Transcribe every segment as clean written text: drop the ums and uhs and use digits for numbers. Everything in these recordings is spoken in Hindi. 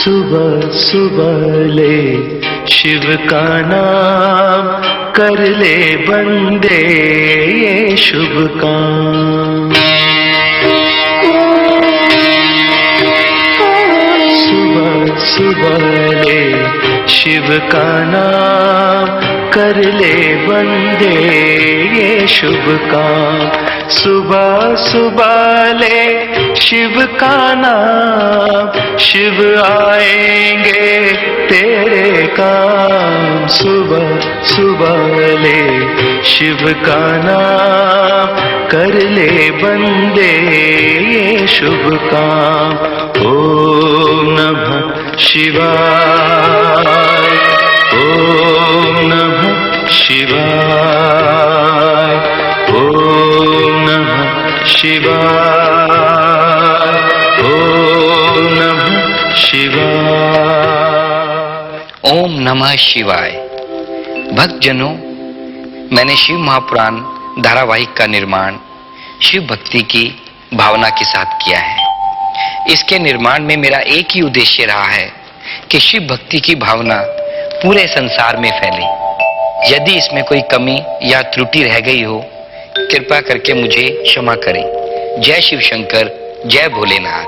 सुबह सुबह ले शिव का नाम, कर ले बंदे ये शुभ काम। सुबह सुबह ले शिव का नाम, कर ले बंदे ये शुभ काम। सुबह सुबह ले शिव का नाम, शिव आएंगे तेरे काम। सुबह सुबह ले शिव का नाम, कर ले बंदे ये शुभ काम। ओम नमः शिवाय, ओम नमः शिवाय, ओम नमः शिवाय, ओम नमः शिवाय। ओम नमः शिवाय। भक्तजनों, मैंने शिव महापुराण धारावाहिक का निर्माण शिव भक्ति की भावना के साथ किया है। इसके निर्माण में मेरा एक ही उद्देश्य रहा है कि शिव भक्ति की भावना पूरे संसार में फैले। यदि इसमें कोई कमी या त्रुटि रह गई हो, कृपा करके मुझे क्षमा करें। जय शिव शंकर, जय भोलेनाथ।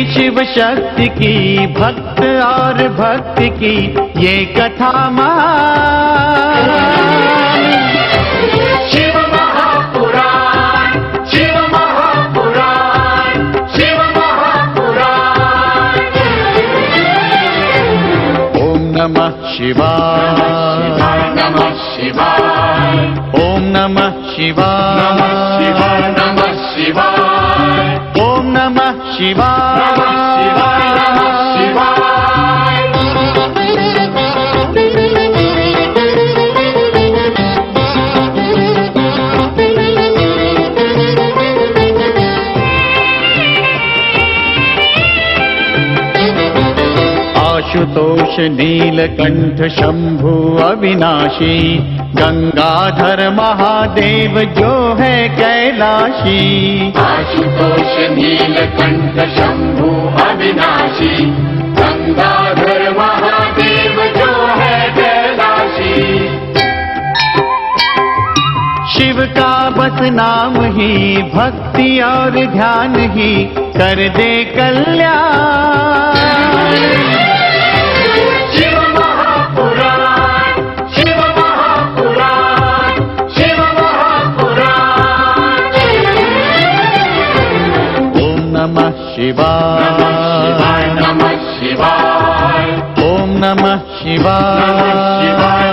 शिव शक्ति की, भक्त और भक्ति की ये कथा महान। शिव महापुराण, शिव महापुराण, शिव महापुराण। ओम नमः शिवाय, नमः शिवाय, ओम नमः शिवाय, नमः शिवाय, ओम नमः शिवाय, आशुतोष नीलकंठ शंभु अविनाशी, गंगाधर महादेव जो है कैलाशी। आशुतोष नीलकंठ शंभु अविनाशी, गंगाधर महादेव जो है कैलाशी। शिव का बस नाम ही, भक्ति और ध्यान ही कर दे कल्याण। शिवाय, नमः शिवाय, ओम नमः शिवाय,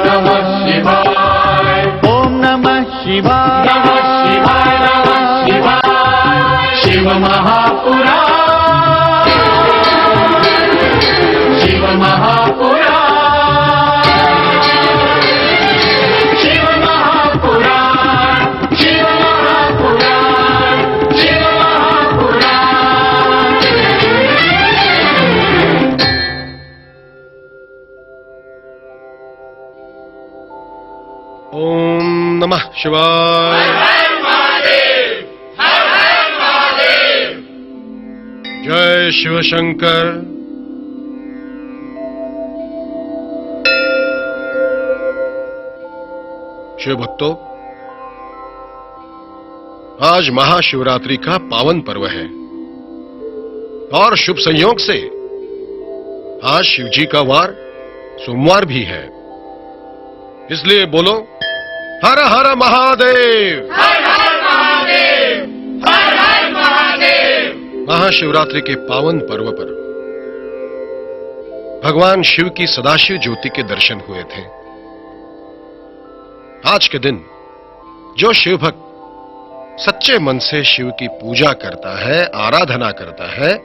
नमः शिवाय, ओम नमः शिवाय, नमः शिवाय, नमः शिवाय। शिव महापुराण, शिव महापुराण, शिव महापुराण, शिव महापुराण, शिव महापुराण। ओम नमः शिवाय। जय शिव शंकर। शिव भक्तों, आज महाशिवरात्रि का पावन पर्व है और शुभ संयोग से आज शिवजी का वार सोमवार भी है। इसलिए बोलो हर हर महादेव, हर हर महादेव, हर हर महादेव। महाशिवरात्रि के पावन पर्व पर भगवान शिव की सदाशिव ज्योति के दर्शन हुए थे। आज के दिन जो शिव भक्त सच्चे मन से शिव की पूजा करता है, आराधना करता है,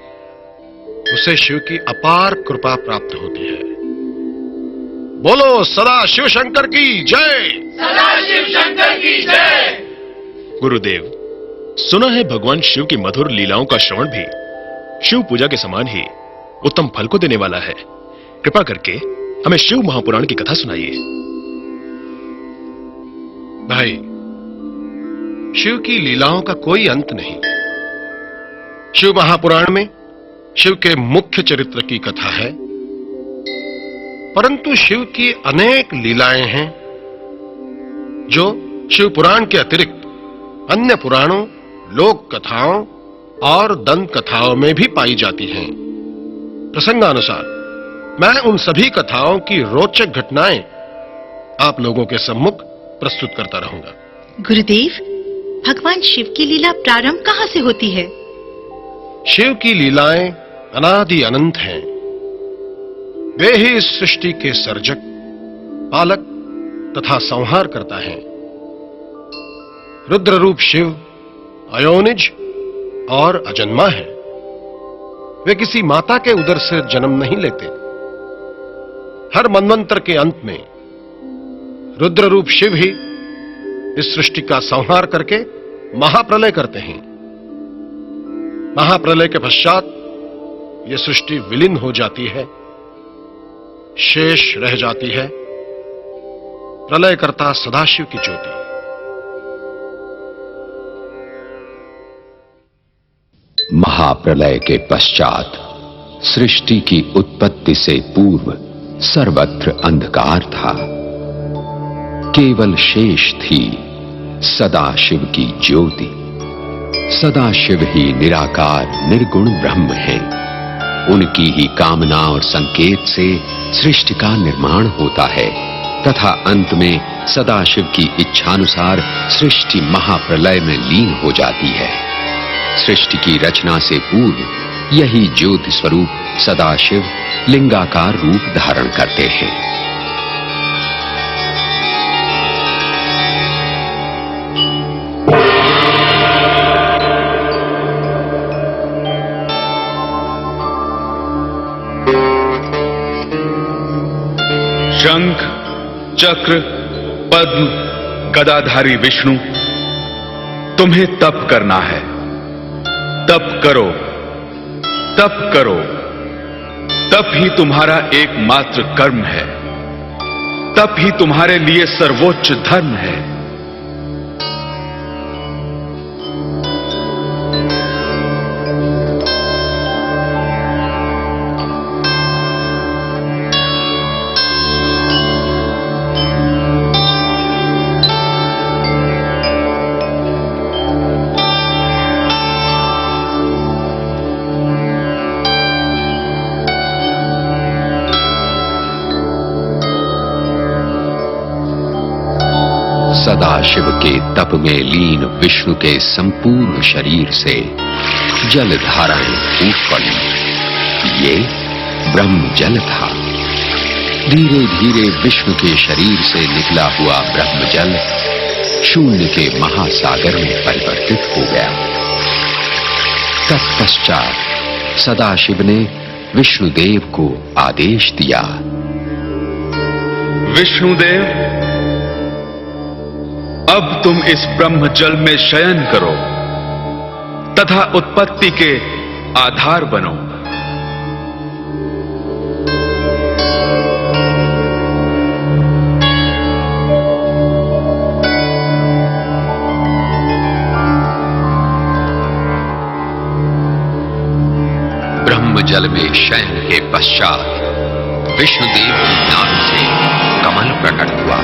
उसे शिव की अपार कृपा प्राप्त होती है। बोलो सदा शिव शंकर की जय। सदाशिव शंकर की जय। गुरुदेव, सुना है भगवान शिव की मधुर लीलाओं का श्रवण भी शिव पूजा के समान ही उत्तम फल को देने वाला है। कृपा करके हमें शिव महापुराण की कथा सुनाइए। भाई, शिव की लीलाओं का कोई अंत नहीं। शिव महापुराण में शिव के मुख्य चरित्र की कथा है, परंतु शिव की अनेक लीलाएं हैं जो शिव पुराण के अतिरिक्त अन्य पुराणों, लोक कथाओं और दंत कथाओं में भी पाई जाती हैं। प्रसंगानुसार मैं उन सभी कथाओं की रोचक घटनाएं आप लोगों के सम्मुख प्रस्तुत करता रहूंगा। गुरुदेव, भगवान शिव की लीला प्रारंभ कहाँ से होती है? शिव की लीलाएं अनादि अनंत हैं। वे ही इस सृष्टि के सर्जक, पालक तथा संहार करता है। रुद्र रूप शिव अयोनिज और अजन्मा है। वे किसी माता के उदर से जन्म नहीं लेते। हर मनवंतर के अंत में रुद्र रूप शिव ही इस सृष्टि का संहार करके महाप्रलय करते हैं। महाप्रलय के पश्चात यह सृष्टि विलीन हो जाती है। शेष रह जाती है प्रलयकर्ता सदाशिव की ज्योति। महाप्रलय के पश्चात सृष्टि की उत्पत्ति से पूर्व सर्वत्र अंधकार था। केवल शेष थी सदाशिव की ज्योति। सदाशिव ही निराकार निर्गुण ब्रह्म है। उनकी ही कामना और संकेत से सृष्टि का निर्माण होता है तथा अंत में सदाशिव की इच्छानुसार सृष्टि महाप्रलय में लीन हो जाती है। सृष्टि की रचना से पूर्व यही ज्योति स्वरूप सदाशिव लिंगाकार रूप धारण करते हैं। शंख, चक्र, पद्म, गदाधारी विष्णु, तुम्हें तप करना है। तप करो, तप करो। तप ही तुम्हारा एकमात्र कर्म है। तप ही तुम्हारे लिए सर्वोच्च धर्म है। सदाशिव के तप में लीन विष्णु के संपूर्ण शरीर से जल धाराएं फूट पड़ी। ये ब्रह्म जल था। धीरे धीरे विष्णु के शरीर से निकला हुआ ब्रह्म जल शून्य के महासागर में परिवर्तित हो गया। तत्पश्चात सदाशिव ने विष्णुदेव को आदेश दिया। विष्णुदेव, अब तुम इस ब्रह्म जल में शयन करो तथा उत्पत्ति के आधार बनो। ब्रह्म जल में शयन के पश्चात विष्णुदेव की नाभ से कमल प्रकट हुआ।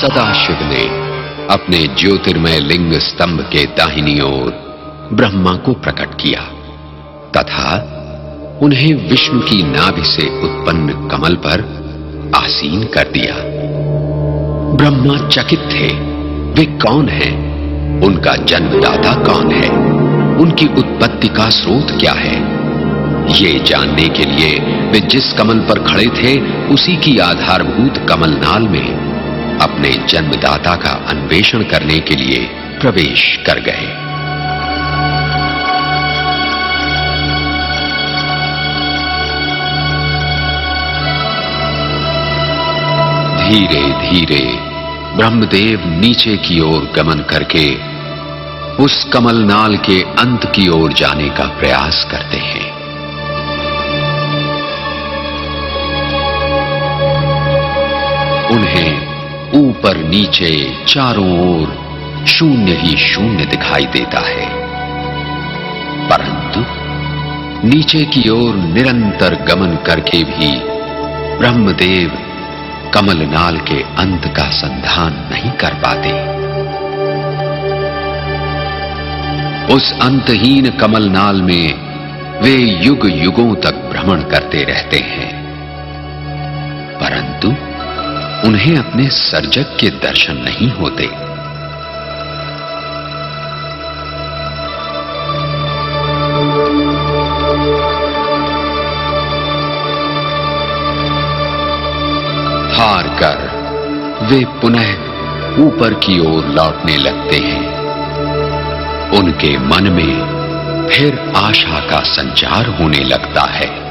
सदाशिव ने अपने ज्योतिर्मय लिंग स्तंभ के दाहिनी ओर ब्रह्मा को प्रकट किया तथा उन्हें विष्णु की नाभि से उत्पन्न कमल पर आसीन कर दिया। ब्रह्मा चकित थे, वे कौन हैं? उनका जन्मदाता कौन है? उनकी उत्पत्ति का स्रोत क्या है? ये जानने के लिए वे जिस कमल पर खड़े थे उसी की आधारभूत कमलनाल में अपने जन्मदाता का अन्वेषण करने के लिए प्रवेश कर गए। धीरे धीरे ब्रह्मदेव नीचे की ओर गमन करके उस कमलनाल के अंत की ओर जाने का प्रयास करते हैं। उन्हें ऊपर नीचे चारों ओर शून्य ही शून्य दिखाई देता है, परंतु नीचे की ओर निरंतर गमन करके भी ब्रह्मदेव कमलनाल के अंत का संधान नहीं कर पाते। उस अंतहीन कमलनाल में वे युग युगों तक भ्रमण करते रहते हैं, परंतु उन्हें अपने सर्जक के दर्शन नहीं होते। हार कर वे पुनः ऊपर की ओर लौटने लगते हैं। उनके मन में फिर आशा का संचार होने लगता है।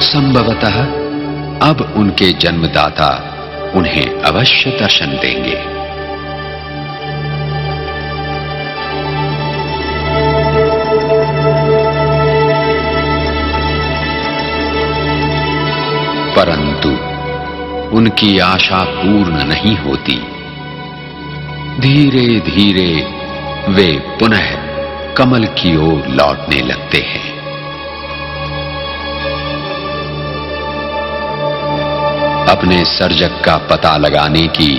संभवतः अब उनके जन्मदाता उन्हें अवश्य दर्शन देंगे। परंतु उनकी आशा पूर्ण नहीं होती। धीरे धीरे वे पुनः कमल की ओर लौटने लगते हैं। अपने सर्जक का पता लगाने की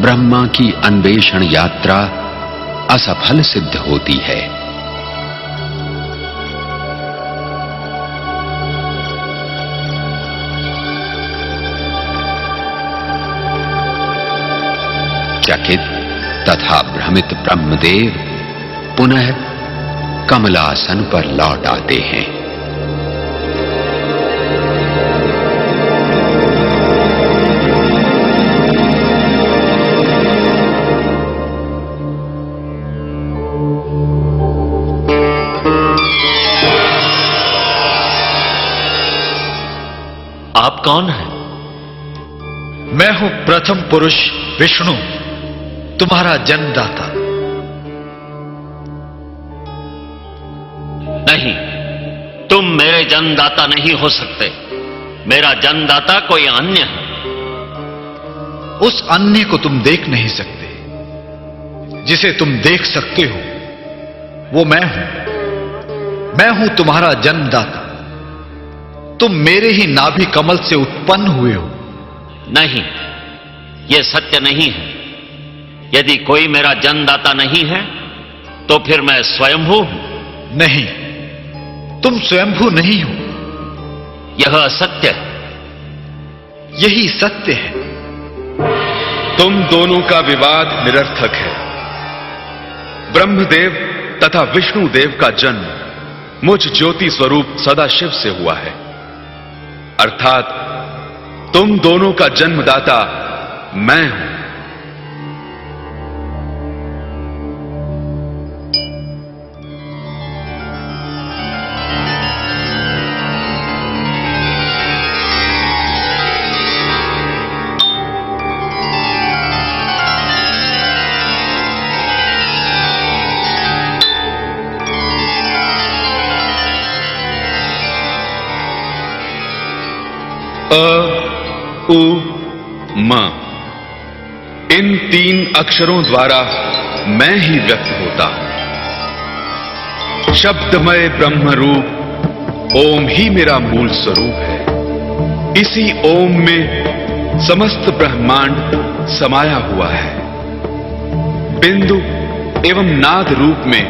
ब्रह्मा की अन्वेषण यात्रा असफल सिद्ध होती है। चकित तथा भ्रमित ब्रह्मदेव पुनः कमलासन पर लौट आते हैं। आप कौन हैं? मैं हूं प्रथम पुरुष विष्णु, तुम्हारा जन्मदाता। नहीं, तुम मेरे जन्मदाता नहीं हो सकते। मेरा जन्मदाता कोई अन्य है। उस अन्य को तुम देख नहीं सकते। जिसे तुम देख सकते हो वो मैं हूं। मैं हूं तुम्हारा जन्मदाता। तुम मेरे ही नाभि कमल से उत्पन्न हुए हो। नहीं, यह सत्य नहीं है। यदि कोई मेरा जन्मदाता नहीं है तो फिर मैं स्वयंभू हूं। नहीं, तुम स्वयंभू नहीं हो। यह असत्य है। यही सत्य है। तुम दोनों का विवाद निरर्थक है। ब्रह्मदेव तथा विष्णुदेव का जन्म मुझ ज्योति स्वरूप सदाशिव से हुआ है, अर्थात तुम दोनों का जन्मदाता मैं हूं। अ, उ, म, इन 3 अक्षरों द्वारा मैं ही व्यक्त होता हूं। शब्दमय ब्रह्म रूप ओम ही मेरा मूल स्वरूप है। इसी ओम में समस्त ब्रह्मांड समाया हुआ है। बिंदु एवं नाद रूप में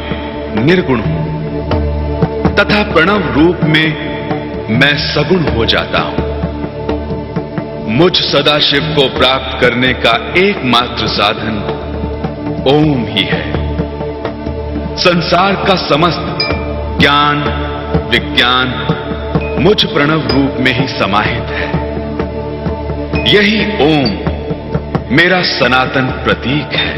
निर्गुण हूं तथा प्रणव रूप में मैं सगुण हो जाता हूं। मुझ सदाशिव को प्राप्त करने का एकमात्र साधन ओम ही है। संसार का समस्त ज्ञान विज्ञान मुझ प्रणव रूप में ही समाहित है। यही ओम मेरा सनातन प्रतीक है।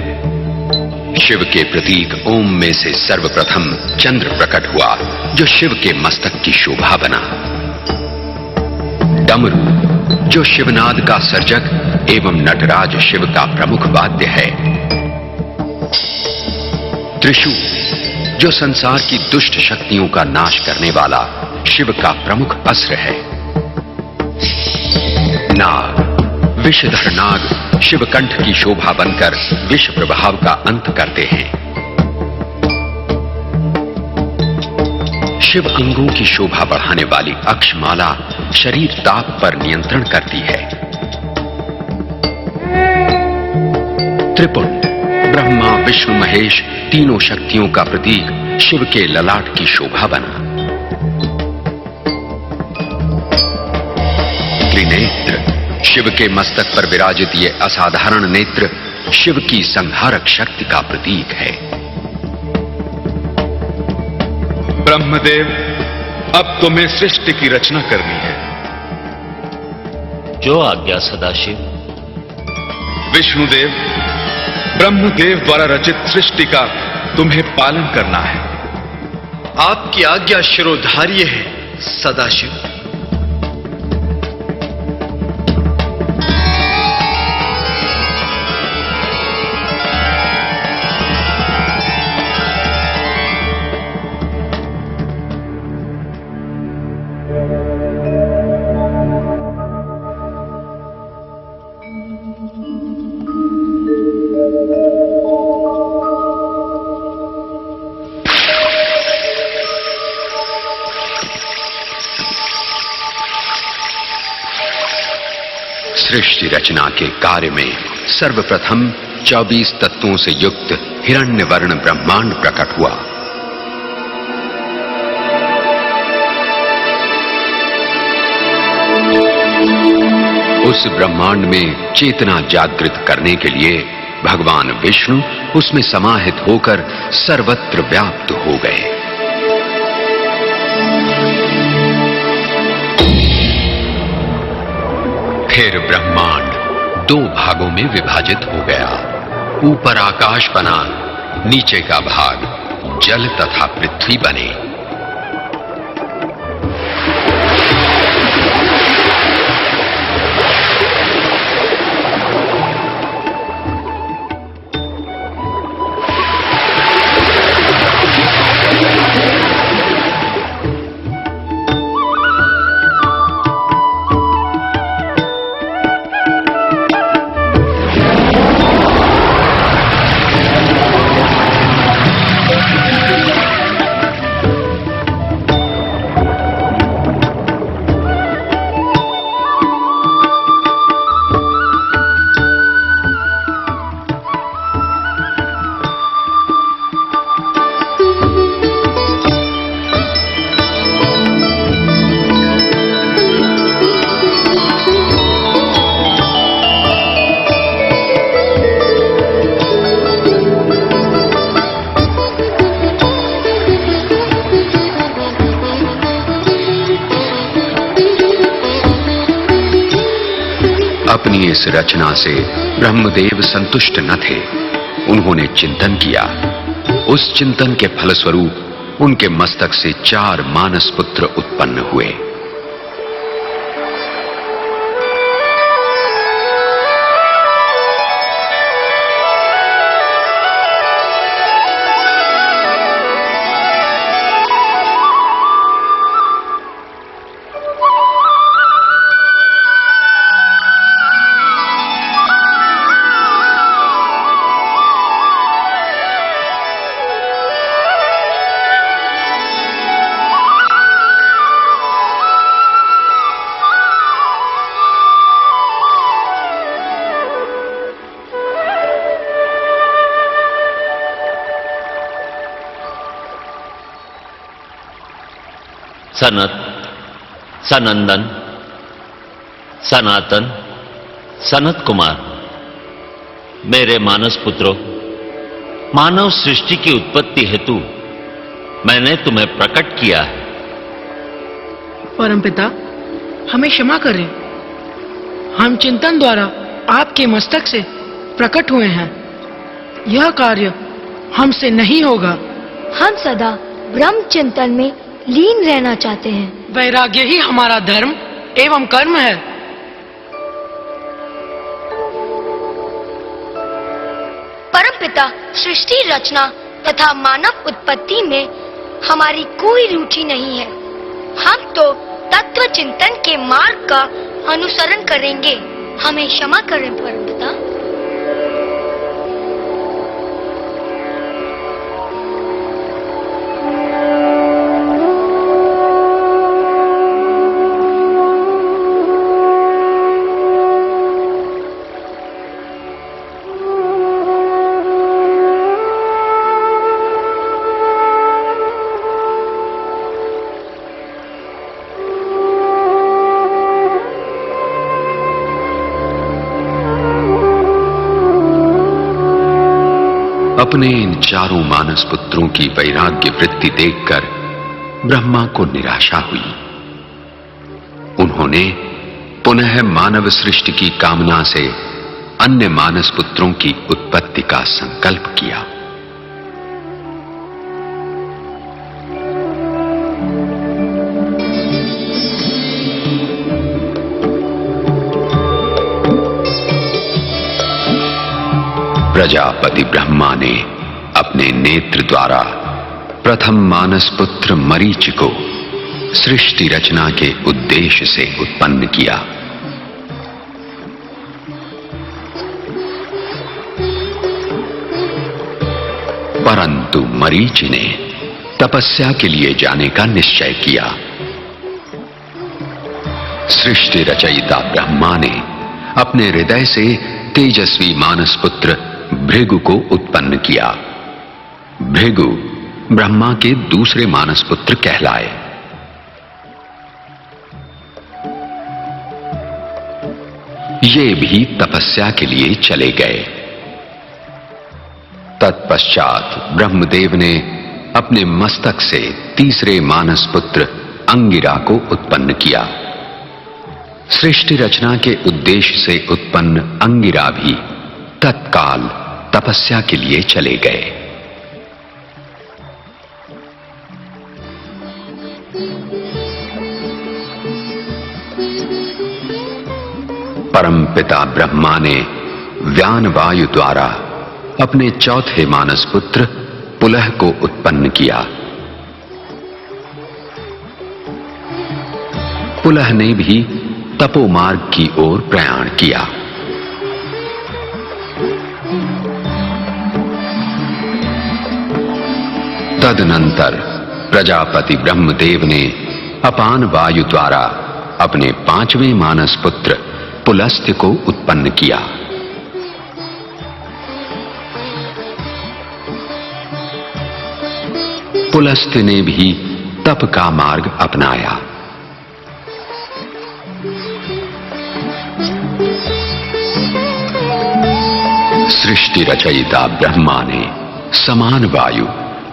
शिव के प्रतीक ओम में से सर्वप्रथम चंद्र प्रकट हुआ, जो शिव के मस्तक की शोभा बना। डमरू, जो शिवनाद का सर्जक एवं नटराज शिव का प्रमुख वाद्य है। त्रिशूल, जो संसार की दुष्ट शक्तियों का नाश करने वाला शिव का प्रमुख अस्त्र है। नाग, विषधर नाग शिवकंठ की शोभा बनकर विष प्रभाव का अंत करते हैं। शिव अंगों की शोभा बढ़ाने वाली अक्षमाला शरीर ताप पर नियंत्रण करती है। त्रिपुंड, ब्रह्मा विष्णु महेश तीनों शक्तियों का प्रतीक शिव के ललाट की शोभा बना। त्रिनेत्र, शिव के मस्तक पर विराजित ये असाधारण नेत्र शिव की संहारक शक्ति का प्रतीक है। ब्रह्मदेव, अब तुम्हें सृष्टि की रचना करनी है। जो आज्ञा सदाशिव। विष्णुदेव, ब्रह्मदेव द्वारा रचित सृष्टि का तुम्हें पालन करना है। आपकी आज्ञा शिरोधार्य है सदाशिव। सृष्टि रचना के कार्य में सर्वप्रथम 24 तत्वों से युक्त हिरण्यवर्ण ब्रह्मांड प्रकट हुआ। उस ब्रह्मांड में चेतना जागृत करने के लिए भगवान विष्णु उसमें समाहित होकर सर्वत्र व्याप्त हो गए। फिर ब्रह्मांड 2 भागों में विभाजित हो गया। ऊपर आकाश बना, नीचे का भाग जल तथा पृथ्वी बने। अपनी इस रचना से ब्रह्मदेव संतुष्ट न थे। उन्होंने चिंतन किया। उस चिंतन के फलस्वरूप उनके मस्तक से 4 मानस पुत्र उत्पन्न हुए। सनत, सनंदन, सनातन, सनत कुमार, मेरे मानस पुत्रों, मानव सृष्टि की उत्पत्ति हेतु मैंने तुम्हें प्रकट किया है। परमपिता, हमें क्षमा करें। हम चिंतन द्वारा आपके मस्तक से प्रकट हुए हैं। यह कार्य हमसे नहीं होगा। हम सदा ब्रह्म चिंतन में लीन रहना चाहते हैं। वैराग्य ही हमारा धर्म एवं कर्म है। परमपिता, सृष्टि रचना तथा मानव उत्पत्ति में हमारी कोई रुचि नहीं है। हम तो तत्व चिंतन के मार्ग का अनुसरण करेंगे। हमें क्षमा करें परमपिता। अपने इन चारों मानस पुत्रों की वैराग्य वृत्ति देखकर ब्रह्मा को निराशा हुई। उन्होंने पुनः मानव सृष्टि की कामना से अन्य मानस पुत्रों की उत्पत्ति का संकल्प किया। प्रजापति ब्रह्मा ने अपने नेत्र द्वारा प्रथम मानस पुत्र मरीचि को सृष्टि रचना के उद्देश्य से उत्पन्न किया। परंतु मरीचि ने तपस्या के लिए जाने का निश्चय किया। सृष्टि रचयिता ब्रह्मा ने अपने हृदय से तेजस्वी मानस पुत्र भृगु को उत्पन्न किया। भृगु ब्रह्मा के दूसरे मानस पुत्र कहलाए। ये भी तपस्या के लिए चले गए। तत्पश्चात ब्रह्मदेव ने अपने मस्तक से तीसरे मानस पुत्र अंगिरा को उत्पन्न किया। सृष्टि रचना के उद्देश्य से उत्पन्न अंगिरा भी तत्काल तपस्या के लिए चले गए। परमपिता ब्रह्मा ने व्यान वायु द्वारा अपने चौथे मानस पुत्र पुलह को उत्पन्न किया। पुलह ने भी तपोमार्ग की ओर प्रयाण किया। तदनंतर प्रजापति ब्रह्मदेव ने अपान वायु द्वारा अपने पांचवें मानस पुत्र पुलस्त्य को उत्पन्न किया। पुलस्त्य ने भी तप का मार्ग अपनाया। सृष्टि रचयिता ब्रह्मा ने समान वायु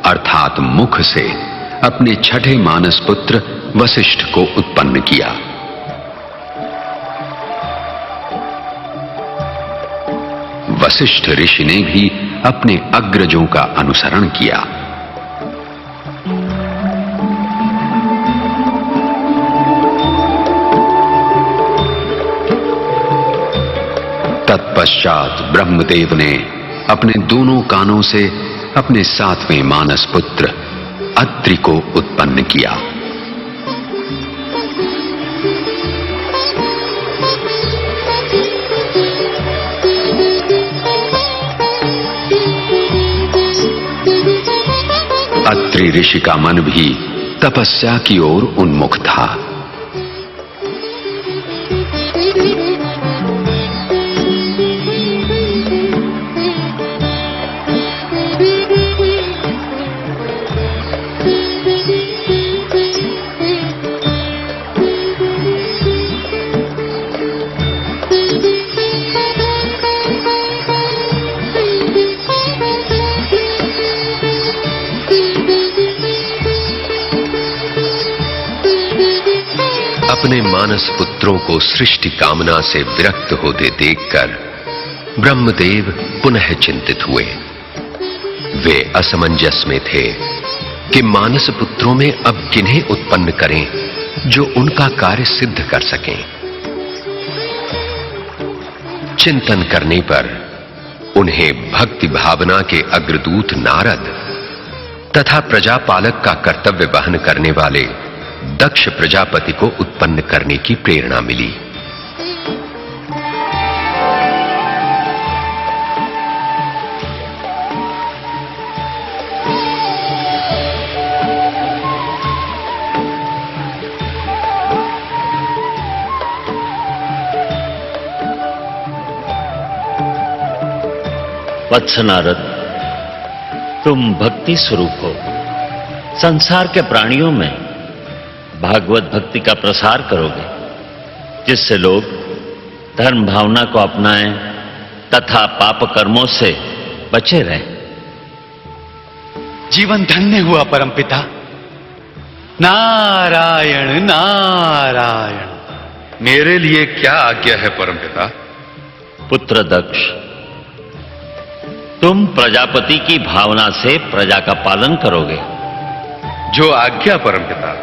अर्थात मुख से अपने छठे मानस पुत्र वशिष्ठ को उत्पन्न किया। वशिष्ठ ऋषि ने भी अपने अग्रजों का अनुसरण किया। तत्पश्चात ब्रह्मदेव ने अपने दोनों कानों से अपने सातवें मानस पुत्र अत्रि को उत्पन्न किया। अत्रि ऋषि का मन भी तपस्या की ओर उन्मुख था। मानस पुत्रों को सृष्टि कामना से विरक्त होते देखकर ब्रह्मदेव पुनः चिंतित हुए। वे असमंजस में थे कि मानस पुत्रों में अब किन्हें उत्पन्न करें जो उनका कार्य सिद्ध कर सकें। चिंतन करने पर उन्हें भक्ति भावना के अग्रदूत नारद तथा प्रजापालक का कर्तव्य वहन करने वाले दक्ष प्रजापति को उत्पन्न करने की प्रेरणा मिली। वत्स नारद, तुम भक्ति स्वरूप हो। संसार के प्राणियों में भागवत भक्ति का प्रसार करोगे, जिससे लोग धर्म भावना को अपनाएं तथा पाप कर्मों से बचे रहें। जीवन धन्य हुआ परमपिता। नारायण नारायण। मेरे लिए क्या आज्ञा है परमपिता? पुत्र दक्ष, तुम प्रजापति की भावना से प्रजा का पालन करोगे। जो आज्ञा परमपिता।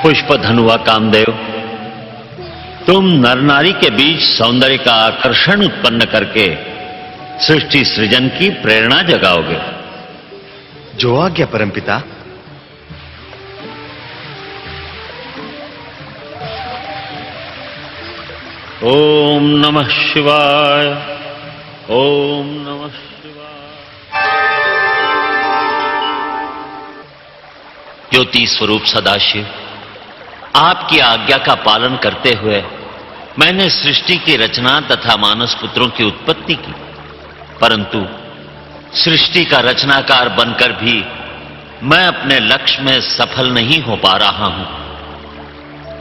पुष्प धनुआ कामदेव, तुम नर नारी के बीच सौंदर्य का आकर्षण उत्पन्न करके सृष्टि सृजन की प्रेरणा जगाओगे। जो आज्ञा परमपिता। ओम नमः शिवाय। ओम नमः शिवाय। ज्योति स्वरूप सदाशिव, आपकी आज्ञा का पालन करते हुए मैंने सृष्टि की रचना तथा मानस पुत्रों की उत्पत्ति की, परंतु सृष्टि का रचनाकार बनकर भी मैं अपने लक्ष्य में सफल नहीं हो पा रहा हूं।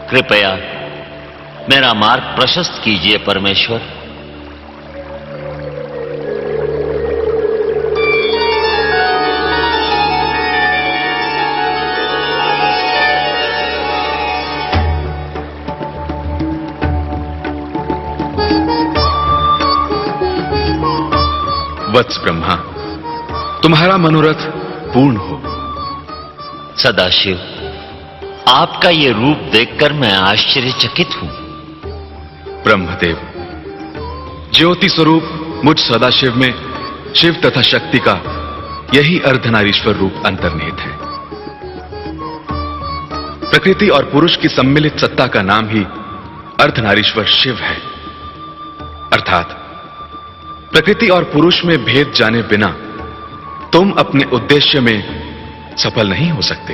कृपया मेरा मार्ग प्रशस्त कीजिए परमेश्वर। वत्स ब्रह्मा, तुम्हारा मनोरथ पूर्ण हो। सदाशिव, आपका ये रूप देखकर मैं आश्चर्यचकित हूं। ब्रह्मदेव, ज्योति स्वरूप मुझ सदाशिव में शिव तथा शक्ति का यही अर्धनारीश्वर रूप अंतर्निहित है। प्रकृति और पुरुष की सम्मिलित सत्ता का नाम ही अर्धनारीश्वर शिव है। अर्थात प्रकृति और पुरुष में भेद जाने बिना तुम अपने उद्देश्य में सफल नहीं हो सकते।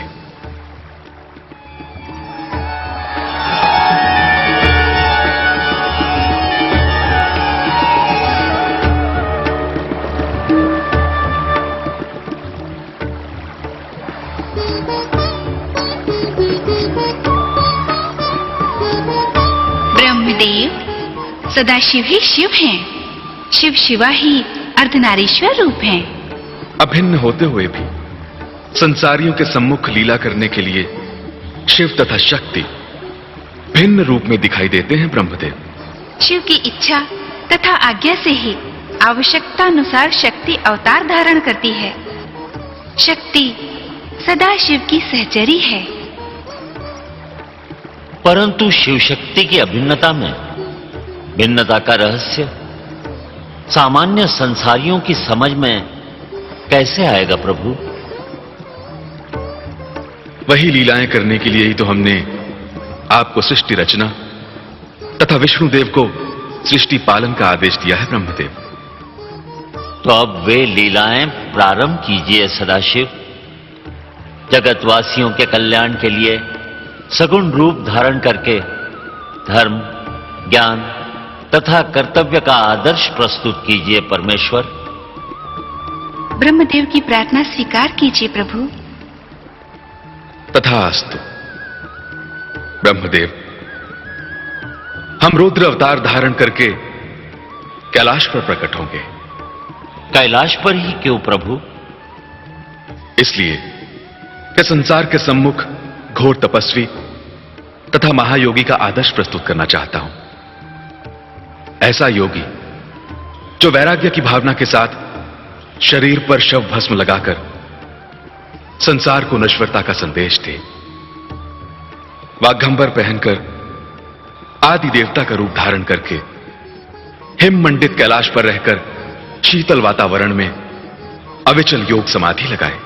ब्रह्मदेव, सदाशिव ही शिव हैं। शिव शिवा ही अर्धनारीश्वर रूप हैं। अभिन्न होते हुए भी संसारियों के सम्मुख लीला करने के लिए शिव तथा शक्ति भिन्न रूप में दिखाई देते हैं। ब्रह्मदेव, शिव की इच्छा तथा आज्ञा से ही आवश्यकता अनुसार शक्ति अवतार धारण करती है। शक्ति सदा शिव की सहचरी है। परंतु शिव शक्ति की अभिन्नता में भिन्नता का रहस्य सामान्य संसारियों की समझ में कैसे आएगा प्रभु? वही लीलाएं करने के लिए ही तो हमने आपको सृष्टि रचना तथा विष्णुदेव को सृष्टि पालन का आदेश दिया है। ब्रह्मदेव, तो अब वे लीलाएं प्रारंभ कीजिए सदाशिव। जगतवासियों के कल्याण के लिए सगुण रूप धारण करके धर्म, ज्ञान तथा कर्तव्य का आदर्श प्रस्तुत कीजिए परमेश्वर। ब्रह्मदेव की प्रार्थना स्वीकार कीजिए प्रभु। तथास्तु। ब्रह्मदेव, हम रुद्र अवतार धारण करके कैलाश पर प्रकट होंगे। कैलाश पर ही क्यों प्रभु? इसलिए कि संसार के सम्मुख घोर तपस्वी तथा महायोगी का आदर्श प्रस्तुत करना चाहता हूं। ऐसा योगी जो वैराग्य की भावना के साथ शरीर पर शव भस्म लगाकर संसार को नश्वरता का संदेश दे, वाघंबर पहनकर आदि देवता का रूप धारण करके हिम मंडित कैलाश पर रहकर शीतल वातावरण में अविचल योग समाधि लगाए।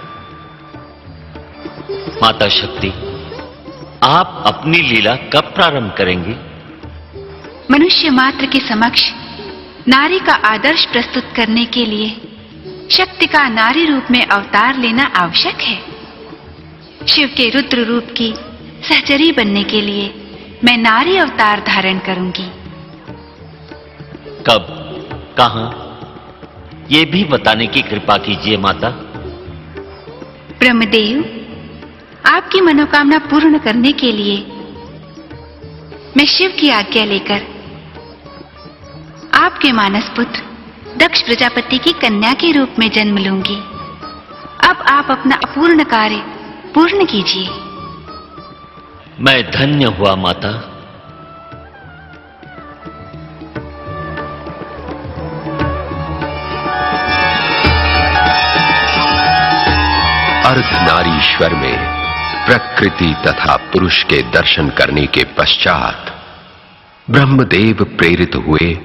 माता शक्ति, आप अपनी लीला कब प्रारंभ करेंगी? मनुष्य मात्र के समक्ष नारी का आदर्श प्रस्तुत करने के लिए शक्ति का नारी रूप में अवतार लेना आवश्यक है। शिव के रुद्र रूप की सहचरी बनने के लिए मैं नारी अवतार धारण करूंगी। कब, कहां, ये भी बताने की कृपा कीजिए माता। ब्रह्मदेव, आपकी मनोकामना पूर्ण करने के लिए मैं शिव की आज्ञा लेकर आपके मानस पुत्र दक्ष प्रजापति की कन्या के रूप में जन्म लूंगी। अब आप अपना अपूर्ण कार्य पूर्ण कीजिए। मैं धन्य हुआ माता। अर्धनारीश्वर में प्रकृति तथा पुरुष के दर्शन करने के पश्चात ब्रह्मदेव प्रेरित हुए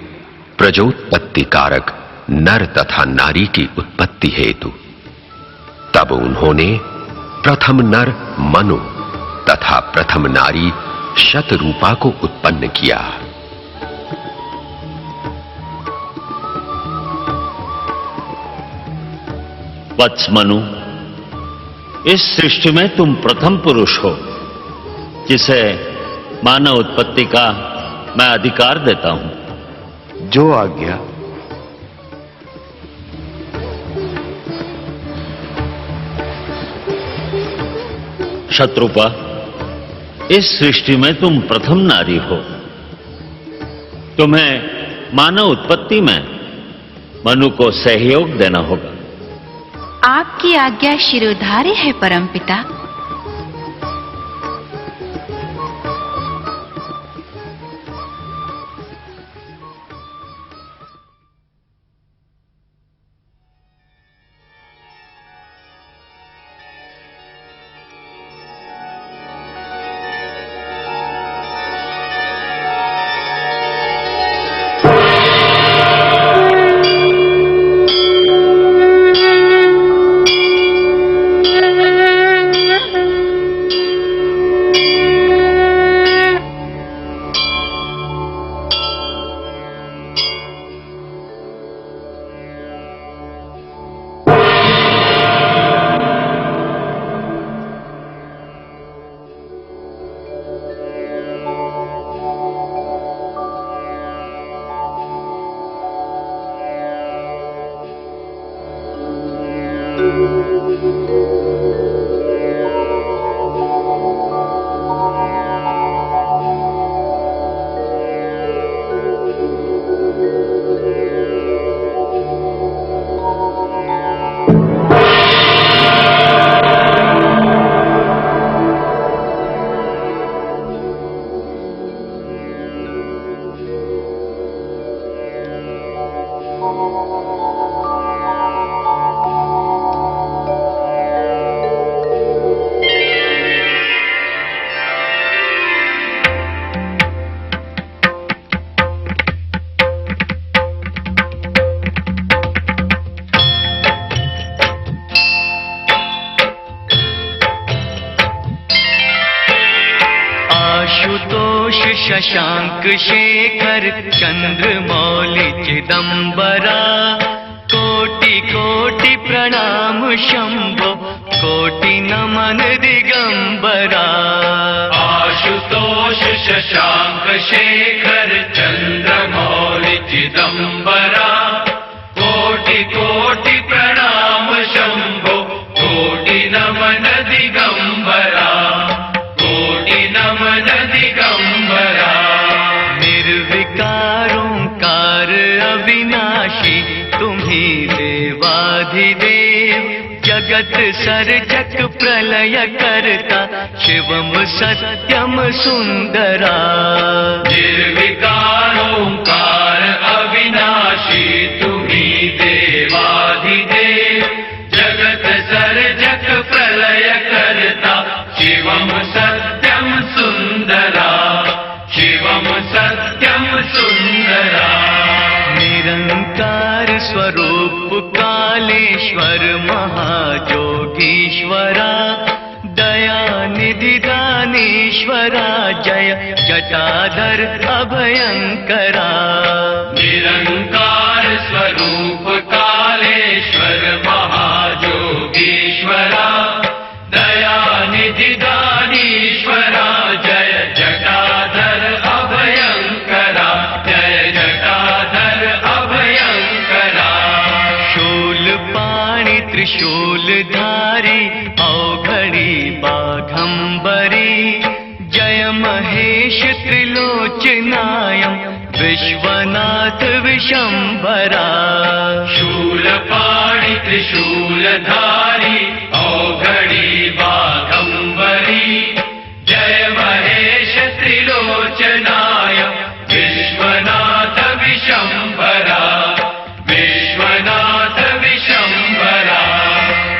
प्रजोत्पत्ति कारक नर तथा नारी की उत्पत्ति हेतु। तब उन्होंने प्रथम नर मनु तथा प्रथम नारी शतरूपा को उत्पन्न किया। वत्स मनु, इस सृष्टि में तुम प्रथम पुरुष हो जिसे मानव उत्पत्ति का मैं अधिकार देता हूं। जो आज्ञा। शत्रुपा, इस सृष्टि में तुम प्रथम नारी हो। तुम्हें मानव उत्पत्ति में मनु को सहयोग देना होगा। आपकी आज्ञा शिरोधार्य है परमपिता। आशुतोष शशांक शेखर चंद्रमौलि चिदंबरा कोटि कोटि प्रणाम शंभो कोटि नमन दिगंबरा। आशु आशुतोष शशांक शेखर चंद्रमौलि चिदंबरा कोटि कोटि प्रणाम शंभो कोटि नमन दिगंबरा कोटि नमन दिगंबरा। निर्विकार ओंकार अविनाशी तुम्ही देवाधिदेव जगत सर्जक प्रलय करता शिवम सत्यम सुंदरा। निर्विकार ओंकार अविनाशी तुम्ही देवाधिदेव जगत सर्जक प्रलय करता शिवम सत्यम सुंदरा शिवम सत्यम सुंदरा। निरंकार स्वरूप कालेश्वर महाजोगीश्वरा दया निधि दानेश्वरा जय जटाधर अभयंकरा। निरंकार स्वरूप कालेश्वर महाजोगीश्वरा दया निधि दानीश्वरा जय जटाधर अभयंकरा जय जटाधर अभयंकरा। शूल पाणि त्रिशूलधारी औघड़ी बाघंबरी जय महेश त्रिलोचनायं विश्वनाथ विशंभरा। शूलपाणि त्रिशूलधारी औघड़ी बाघंबरी जय महेश त्रिलोचनाय विश्वनाथ विशंभरा विश्वनाथ विशंभरा।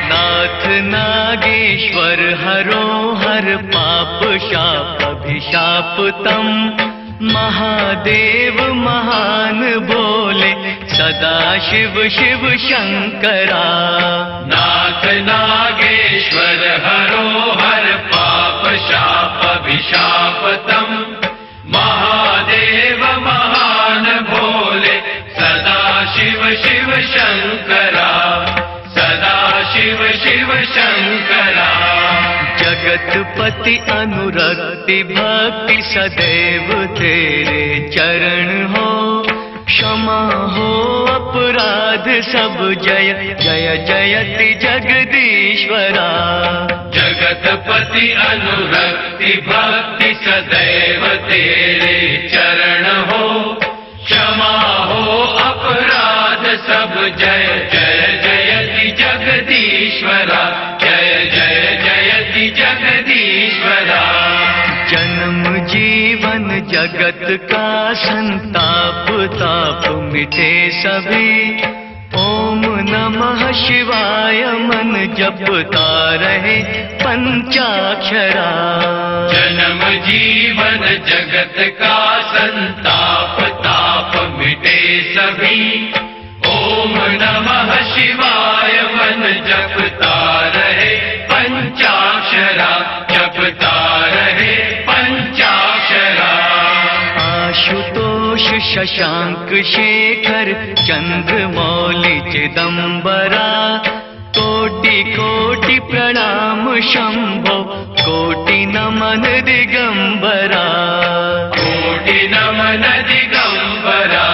नाथ नागेश्वर हरो हर पाप शाप अभिशाप तम महादेव महान बोले सदा शिव शिव शंकरा। नाथ नागेश्वर हरो हर पाप शाप अभिशाप तम महादेव महान भोले सदा शिव शिव शंकरा सदा शिव शिव शंकरा। जगतपति अनुरक्ति भक्ति सदैव तेरे चरण हो क्षमा हो अपराध सब जय जय जयति जगदीश्वरा। जगतपति अनुरक्ति भक्ति सदैव तेरे चरण हो क्षमा हो अपराध सब जय जय जयति जगदीश्वरा जय जय जयति जगदीश्वरा। जन्म जीवन जगत का संताप ताप मिटे सभी ओम नमः शिवाय मन जपता रहे पंचाक्षरा। जन्म जीवन जगत का संताप ताप मिटे सभी ओम नमः शिवाय मन जपता रहे पंचाक्षरा जपता रहे पंचाक्षरा। आशुतोष शशांक शेखर चंद्रमौलि चिदंबरा कोटि कोटि प्रणाम शंभो कोटि नमन दिगंबरा कोटि नमन दिगंबरा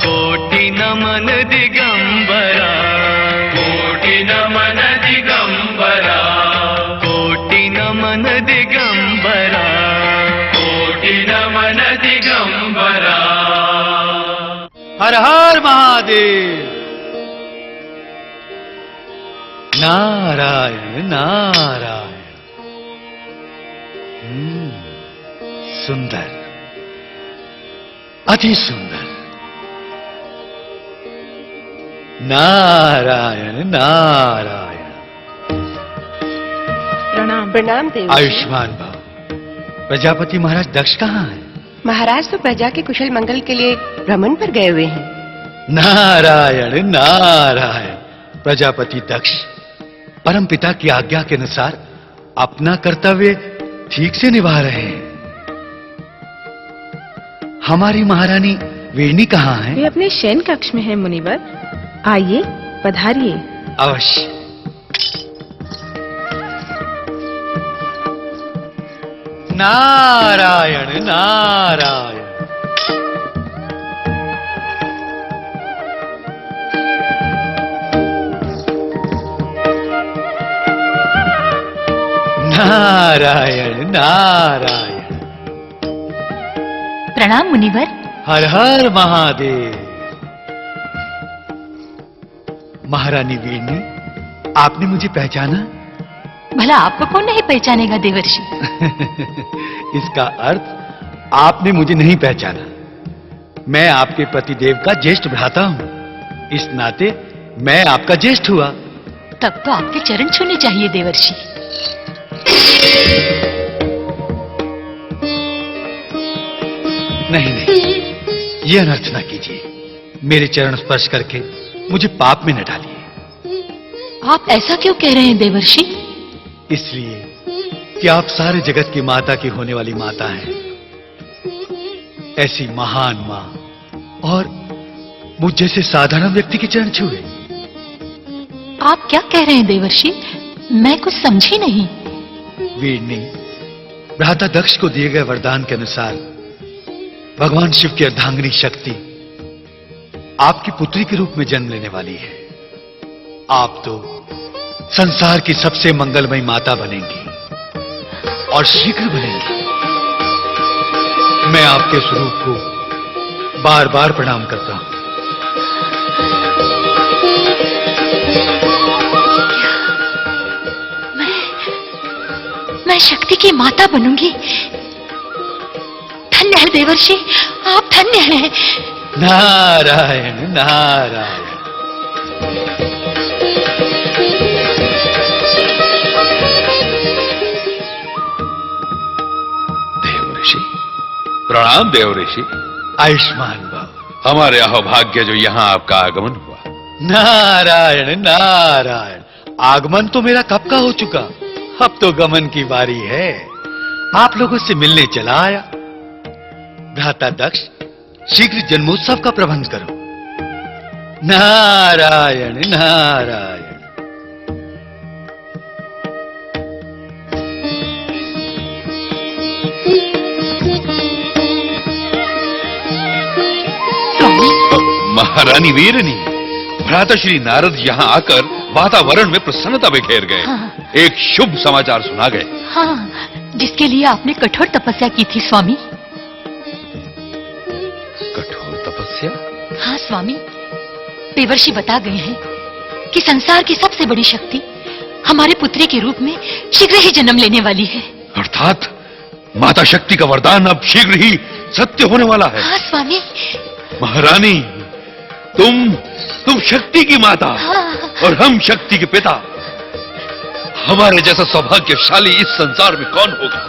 कोटि नमन दिगंबरा कोटि नमन दिगंबरा कोटि नमन दिगंबरा कोटि नमन दिगंबरा। हर हर महादेव। नारायण नारायण। सुंदर अति सुंदर। नारायण नारायण। प्रणाम प्रणाम देव। आयुष्मान भव। प्रजापति महाराज दक्ष कहाँ हैं? महाराज तो प्रजा के कुशल मंगल के लिए भ्रमण पर गए हुए हैं। नारायण नारायण। प्रजापति दक्ष परमपिता की आज्ञा के अनुसार अपना कर्तव्य ठीक से निभा रहे हैं। हमारी महारानी वेणी कहाँ है? वे अपने शयन कक्ष में है मुनिवर। आइए पधारिए। अवश्य। नारायण नारायण। नारायण नारायण। प्रणाम मुनिवर। हर हर महादेव। महारानी वीरनी, आपने मुझे पहचाना? भला आपको कौन नहीं पहचानेगा देवर्षि? इसका अर्थ आपने मुझे नहीं पहचाना। मैं आपके पतिदेव का ज्येष्ठ भ्राता हूं, इस नाते मैं आपका ज्येष्ठ हुआ। तब तो आपके चरण छूने चाहिए देवर्षि। नहीं नहीं, ये अनर्थ ना कीजिए। मेरे चरण स्पर्श करके मुझे पाप में न डालिए। आप ऐसा क्यों कह रहे हैं देवर्षि? इसलिए कि आप सारे जगत की माता की होने वाली माता हैं। ऐसी महान मां और मुझ जैसे साधारण व्यक्ति के चरण छुए। आप क्या कह रहे हैं देवर्षि? मैं कुछ समझी नहीं। वीरनी, भ्राता दक्ष को दिए गए वरदान के अनुसार भगवान शिव की अर्धांगिनी शक्ति आपकी पुत्री के रूप में जन्म लेने वाली है। आप तो संसार की सबसे मंगलमयी माता बनेंगी और शीघ्र बनेंगी। मैं आपके स्वरूप को बार बार प्रणाम करता हूं। मैं शक्ति की माता बनूंगी। धन्य है देवर्षि, आप धन्य हैं। नारायण नारायण। देवऋषि, प्रणाम देवऋषि। आयुष्मान भव। हमारे अहोभाग्य जो यहाँ आपका आगमन हुआ। नारायण नारायण। आगमन तो मेरा कब का हो चुका, अब तो गमन की बारी है। आप लोगों से मिलने चला आया। भ्राता दक्ष, शीघ्र जन्मोत्सव का प्रबंध करो। नारायण नारायण। महारानी वीरनी, भ्राता श्री नारद यहाँ आकर वातावरण में प्रसन्नता बिखेर गए। हाँ। एक शुभ समाचार सुना गए। हाँ, जिसके लिए आपने कठोर तपस्या की थी स्वामी। कठोर तपस्या? हाँ स्वामी, देवर्षि बता गए हैं कि संसार की सबसे बड़ी शक्ति हमारे पुत्री के रूप में शीघ्र ही जन्म लेने वाली है। अर्थात माता शक्ति का वरदान अब शीघ्र ही सत्य होने वाला है। हाँ स्वामी। महारानी, तुम शक्ति की माता। हाँ। और हम शक्ति के पिता। हमारे जैसा सौभाग्यशाली इस संसार में कौन होगा?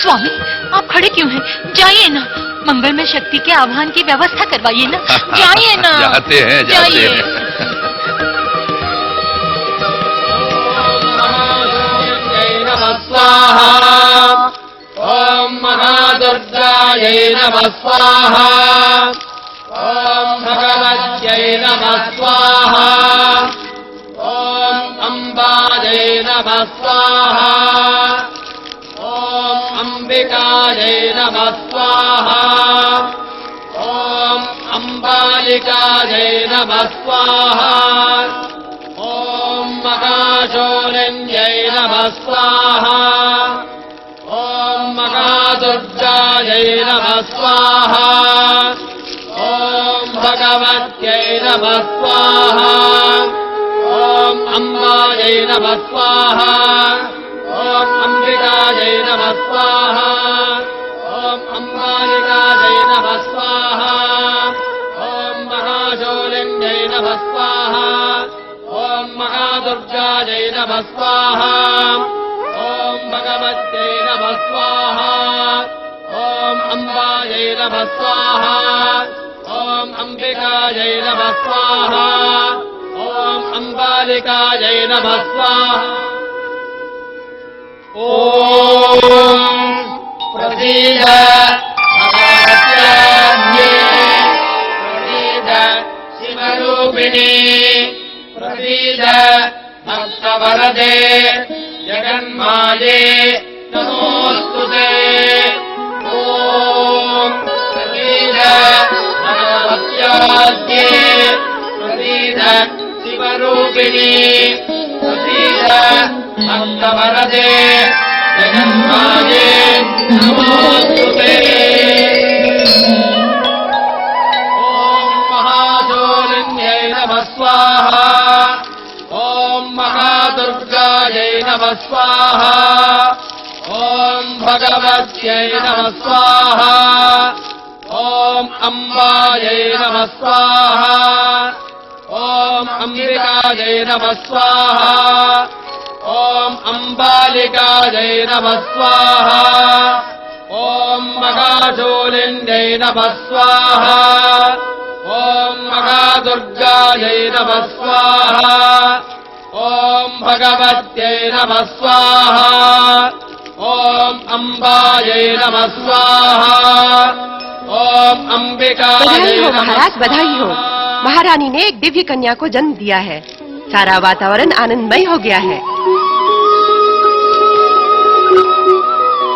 स्वामी, आप खड़े क्यों हैं? जाइए ना, मंगल में शक्ति के आह्वान की व्यवस्था करवाइए ना। जाइए ना। जाते हैं, जाते हैं। ओम महादुर्गायै नमः स्वाहा। ओम भगवत्यै नमः स्वाहा। ओम अम्बायै नमः स्वाहा। ओम अंबिकायै नमः स्वाहा। ओम अंबालिकायै नमः स्वाहा। ओम महाशौर्यै नमः स्वाहा। ओम महादुर्गायै नमः स्वाहा। ओम भगवत्यै नमः स्वाहा। ओम अम्बायै नमः स्वाहा। ओम अंबिकायै नमः स्वाहा। ओम अंबालिकायै नमः स्वाहा। ओम महाशौर्यै नमः स्वाहा। ओम महादुर्गायै नमः स्वाहा। ओम भगवत्यै नमः स्वाहा। ओम अंबायै नमः स्वाहा। ओम अंबिकायै नमः स्वाहा। ओम अंबालिकायै नमः स्वाहा। ओम प्रसीद भगवत्यान्ये प्रसीद शिवरूपिणी प्रसीद भक्तवरदे जगन्माये नमो नमोऽस्तुते ॐ प्रसीद भगवत्याद्ये प्रसीद शिवरूपिणी प्रसीद भक्तवरदे जगन्माये नमोऽस्तुते महाशूलिन्यै नमः स्वाहा ॐ महादुर्गायै नमः स्वाहा ॐ भगवत्यै नमः स्वाहा ॐ अम्बायै नमः स्वाहा ॐ अम्बिकायै नमः स्वाहा ॐ अम्बालिकायै नमः स्वाहा ॐ महाशूलिन्यै नमः स्वाहा ॐ महादुर्गायै नमः स्वाहा ॐ भगवत्यै नमः स्वाहा ॐ अम्बायै नमः स्वाहा ॐ अम्बिकायै बधाई हो नमः महाराज, बधाई हो। महारानी ने एक दिव्य कन्या को जन्म दिया है। सारा वातावरण आनंदमय हो गया है।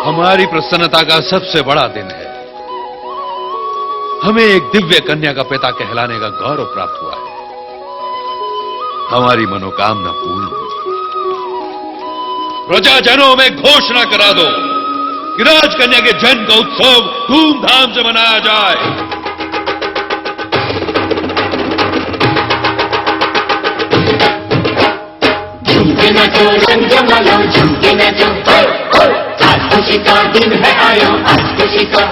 हमारी प्रसन्नता का सबसे बड़ा दिन है। हमें एक दिव्य कन्या का पिता कहलाने का गौरव प्राप्त हुआ है। हमारी मनोकामना पूर्ण हुई। प्रजाजनों में घोषणा करा दो कि राजकन्या के जन्म का उत्सव धूमधाम से मनाया जाए। झुमके नाचो रंग जमालो झुमके नाचो आज खुशी का दिन है आयो आज खुशी का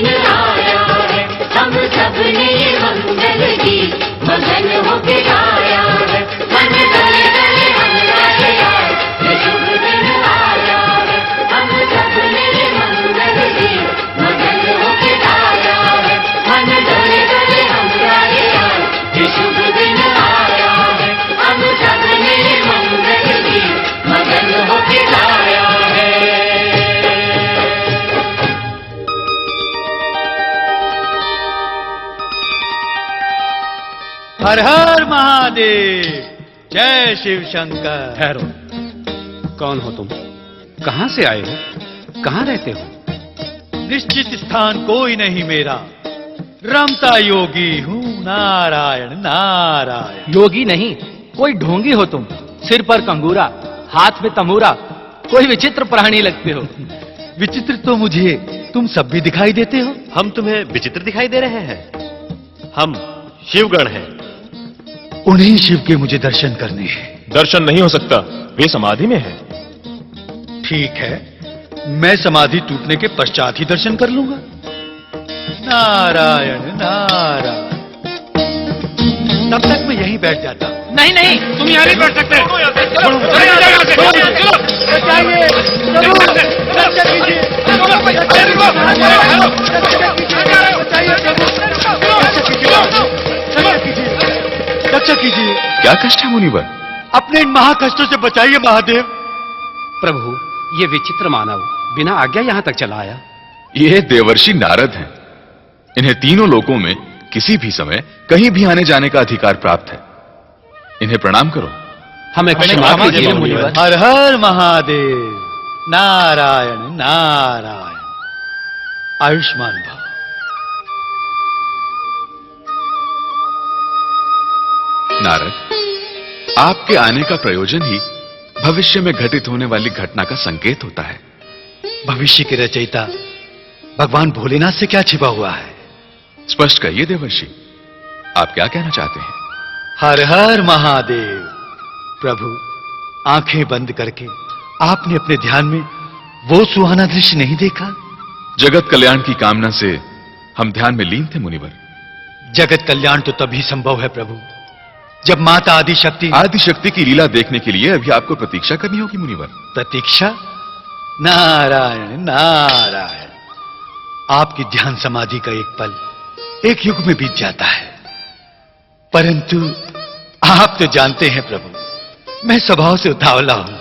दिन आया है, हम सब ने ये मंगल गीत मगन होके गाया है। मन गले गले हम गाए आज, ये शुभ दिन आया है, हम सब ने ये मंगल गीत मगन होके गाया है। मन गले गले हम गाए आज, ये शुभ दिन आया है, हम सब ने ये मंगल गीत मगन होके गाया है। हर हर महादेव, जय शिव शंकर। ठहरो, कौन हो तुम? कहां से आए हो? कहां रहते हो? निश्चित स्थान कोई नहीं मेरा, रमता योगी हूँ, नारायण नारायण। योगी नहीं, कोई ढोंगी हो तुम। सिर पर कंगूरा, हाथ में तमूरा, कोई विचित्र प्राणी लगते हो। विचित्र तो मुझे तुम सब भी दिखाई देते हो। हम तुम्हें विचित्र दिखाई दे रहे हैं? हम शिवगण हैं। उन्हीं शिव के मुझे दर्शन करने हैं। दर्शन नहीं हो सकता, वे समाधि में है। ठीक है, मैं समाधि टूटने के पश्चात ही दर्शन कर लूंगा। नारायण नारायण। तब तक मैं यहीं बैठ जाता। नहीं नहीं, तुम यहाँ नहीं बैठ सकते। रक्षा कीजिए। क्या कष्ट है मुनिवर? अपने इन महाकष्टों से बचाइए महादेव। प्रभु, ये विचित्र मानव बिना आज्ञा यहाँ तक चला आया। ये देवर्षि नारद हैं। इन्हें तीनों लोकों में किसी भी समय कहीं भी आने जाने का अधिकार प्राप्त है। इन्हें प्रणाम करो। हमें क्षमा कीजिए मुनिवर। हर हर महादेव, नारायण नारायण। आयुष्मान भव। नारद, आपके आने का प्रयोजन ही भविष्य में घटित होने वाली घटना का संकेत होता है। भविष्य के रचयिता भगवान भोलेनाथ से क्या छिपा हुआ है? स्पष्ट कहिए देवर्षि, आप क्या कहना चाहते हैं? हर हर महादेव। प्रभु, आंखें बंद करके आपने अपने ध्यान में वो सुहाना दृश्य नहीं देखा? जगत कल्याण की कामना से हम ध्यान में लीन थे मुनिवर। जगत कल्याण तो तभी संभव है प्रभु, जब माता आदिशक्ति की लीला देखने के लिए अभी आपको प्रतीक्षा करनी होगी मुनिवर। प्रतीक्षा? नारायण नारायण। आपकी ध्यान समाधि का एक पल एक युग में बीत जाता है, परंतु आप तो जानते हैं प्रभु, मैं स्वभाव से उतावला हूं।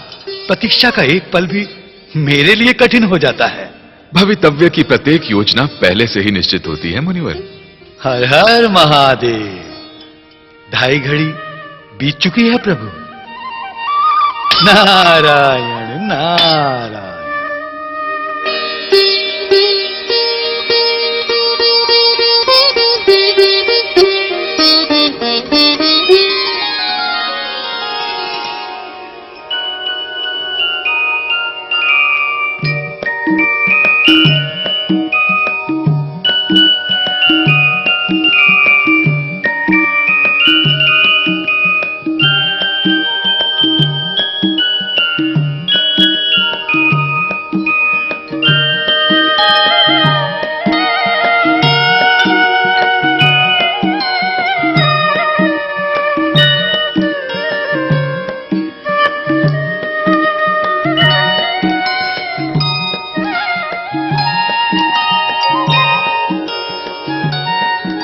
प्रतीक्षा का एक पल भी मेरे लिए कठिन हो जाता है। भवितव्य की प्रत्येक योजना पहले से ही निश्चित होती है मुनिवर। हर हर महादेव। 2:30 घड़ी बीत चुकी है प्रभु। नारायण नारायण।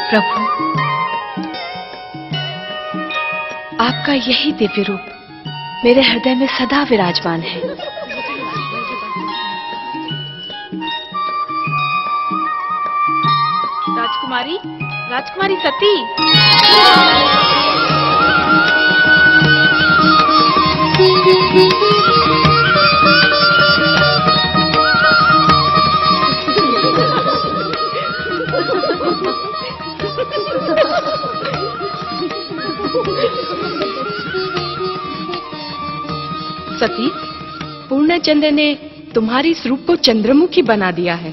प्रभु, आपका यही दिव्य रूप मेरे हृदय में सदा विराजमान है। राजकुमारी, राजकुमारी सती। सती, पूर्णचंद्र ने तुम्हारी इस रूप को चंद्रमुखी बना दिया है।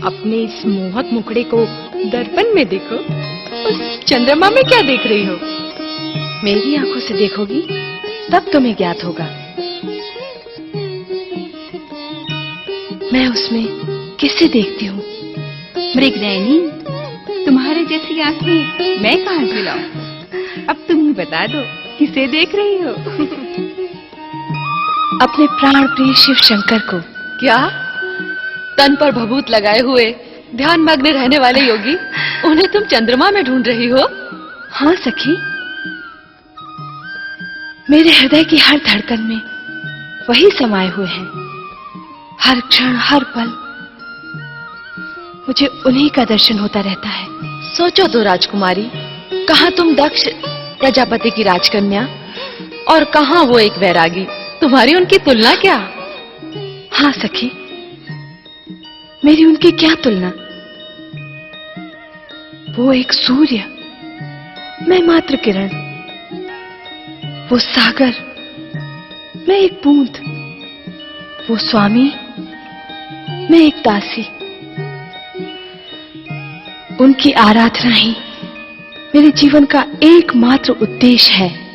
अपने इस मोहक मुखड़े को दर्पण में देखो। उस चंद्रमा में क्या देख रही हो? मेरी आंखों से देखोगी तब तुम्हें ज्ञात होगा। मैं उसमें किसे देखती हूँ? मृगनयनी, तुम्हारे जैसी आंखें मैं कहाँ से लाऊं? अब तुम ही बता दो, किसे देख रही हो? अपने प्राण प्रिय शिव शंकर को। क्या? तन पर भभूत लगाए हुए ध्यान मग्न रहने वाले योगी, उन्हें तुम चंद्रमा में ढूंढ रही हो? हाँ सखी, मेरे हृदय की हर धड़कन में वही समाये हुए हैं। हर क्षण हर पल मुझे उन्हीं का दर्शन होता रहता है। सोचो तो राजकुमारी, कहाँ तुम दक्ष प्रजापति की राजकन्या और कहाँ वो एक वैरागी, तुम्हारी उनकी तुलना क्या? हाँ सखी, मेरी उनकी क्या तुलना। वो एक सूर्य, मैं मात्र किरण। वो सागर, मैं एक बूंद। वो स्वामी, मैं एक दासी। उनकी आराधना ही मेरे जीवन का एकमात्र उद्देश्य है।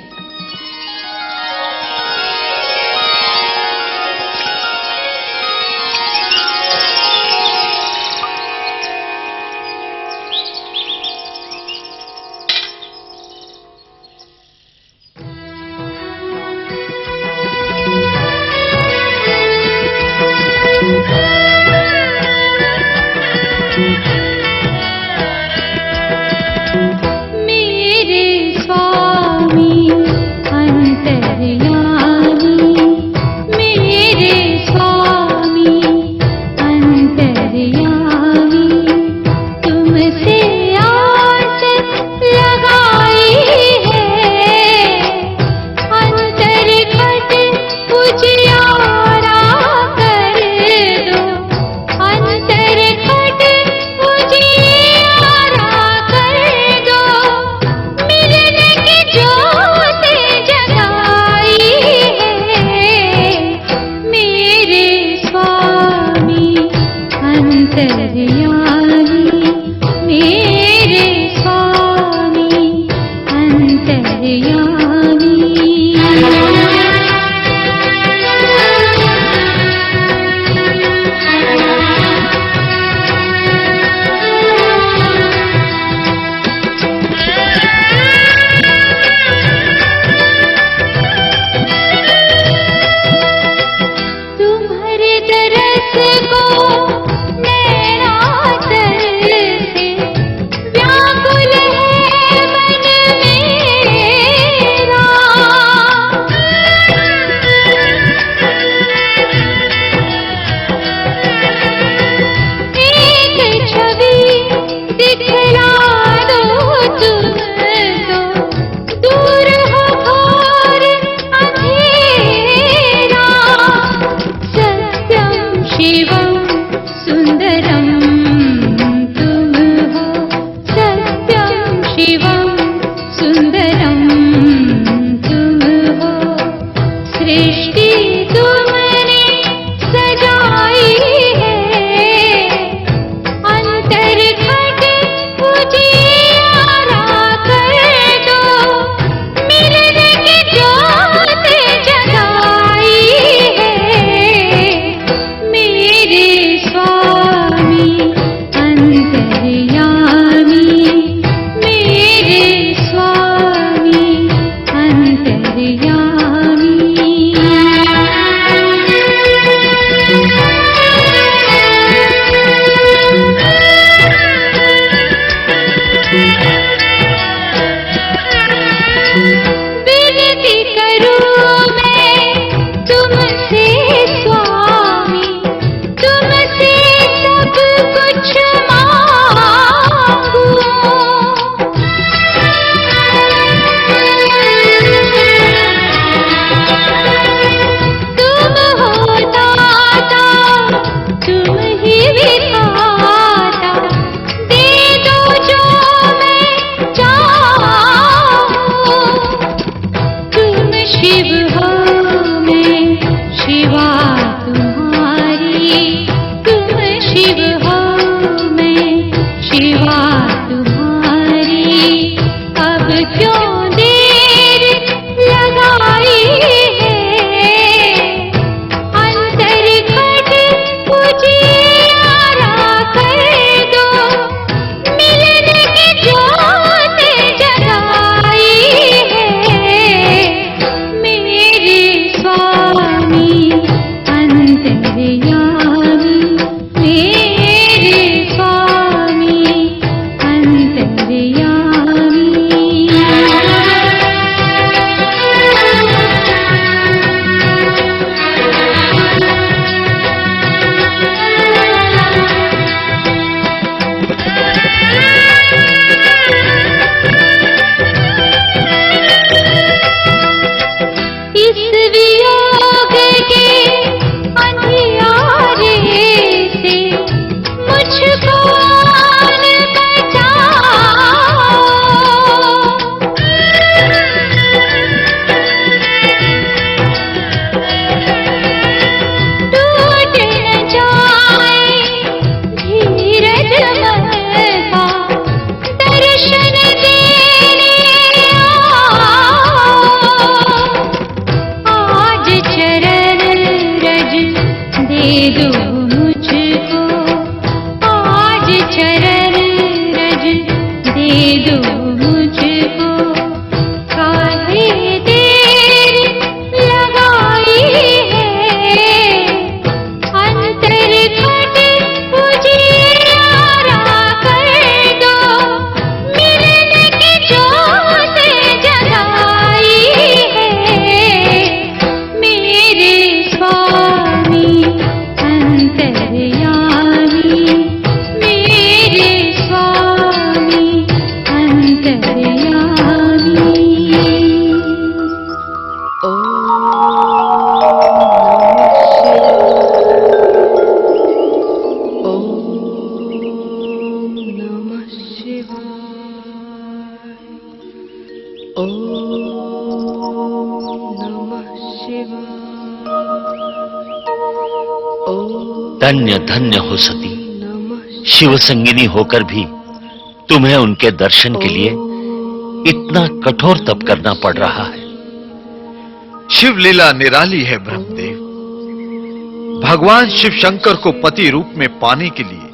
धन्य धन्य हो सती, शिव संगिनी होकर भी तुम्हें उनके दर्शन के लिए इतना कठोर तप करना पड़ रहा है। शिव लीला निराली है ब्रह्मदेव। भगवान शिव शंकर को पति रूप में पाने के लिए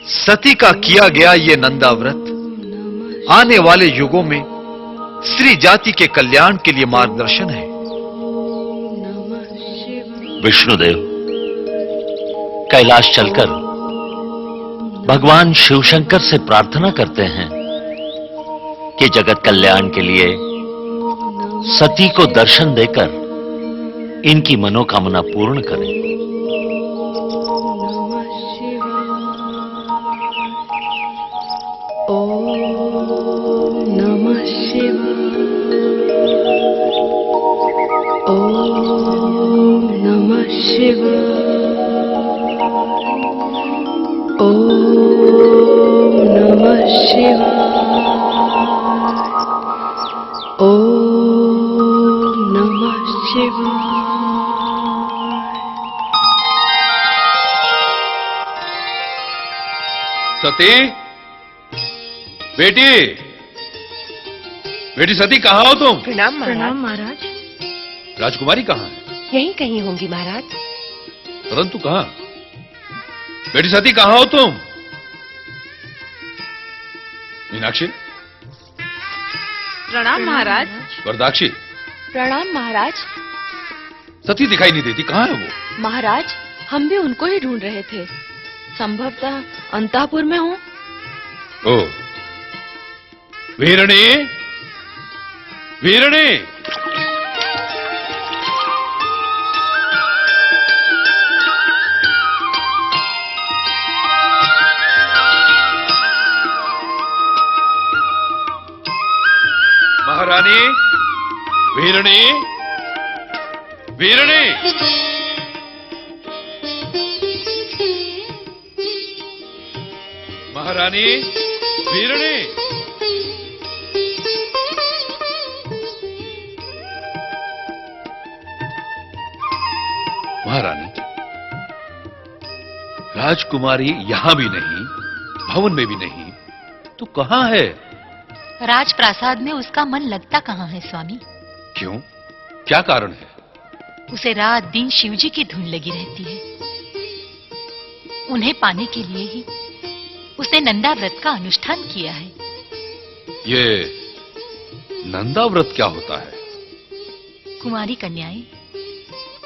सती का किया गया ये नंदा व्रत आने वाले युगों में स्त्री जाति के कल्याण के लिए मार्गदर्शन है। विष्णुदेव, कैलाश चलकर भगवान शिव शंकर से प्रार्थना करते हैं कि जगत कल्याण के लिए सती को दर्शन देकर इनकी मनोकामना पूर्ण करें। नमः शिवाय। ओम नमः शिवाय। ओम नमः शिवाय। ओम नमः शिवाय। सती, बेटी बेटी सती, कहां हो तुम? प्रणाम महाराज। राजकुमारी कहां है? यहीं कहीं होंगी महाराज। परंतु कहां? बेटी सती, कहां हो तुम? मीनाक्षी, प्रणाम महाराज। वरदाक्षी, प्रणाम महाराज। सती दिखाई नहीं देती, कहां है वो? महाराज, हम भी उनको ही ढूंढ रहे थे। संभवतः अंतःपुर में हो। ओ, वीरणी, वीरणी, महारानी, वीरणी, वीरणी, महारानी, वीरणी। महारानी, राजकुमारी यहां भी नहीं, भवन में भी नहीं, तो कहां है? राजप्रासाद में उसका मन लगता कहाँ है स्वामी? क्यों, क्या कारण है? उसे रात दिन शिवजी की धुन लगी रहती है। उन्हें पाने के लिए ही उसने नंदा व्रत का अनुष्ठान किया है। ये नंदा व्रत क्या होता है? कुमारी कन्याएं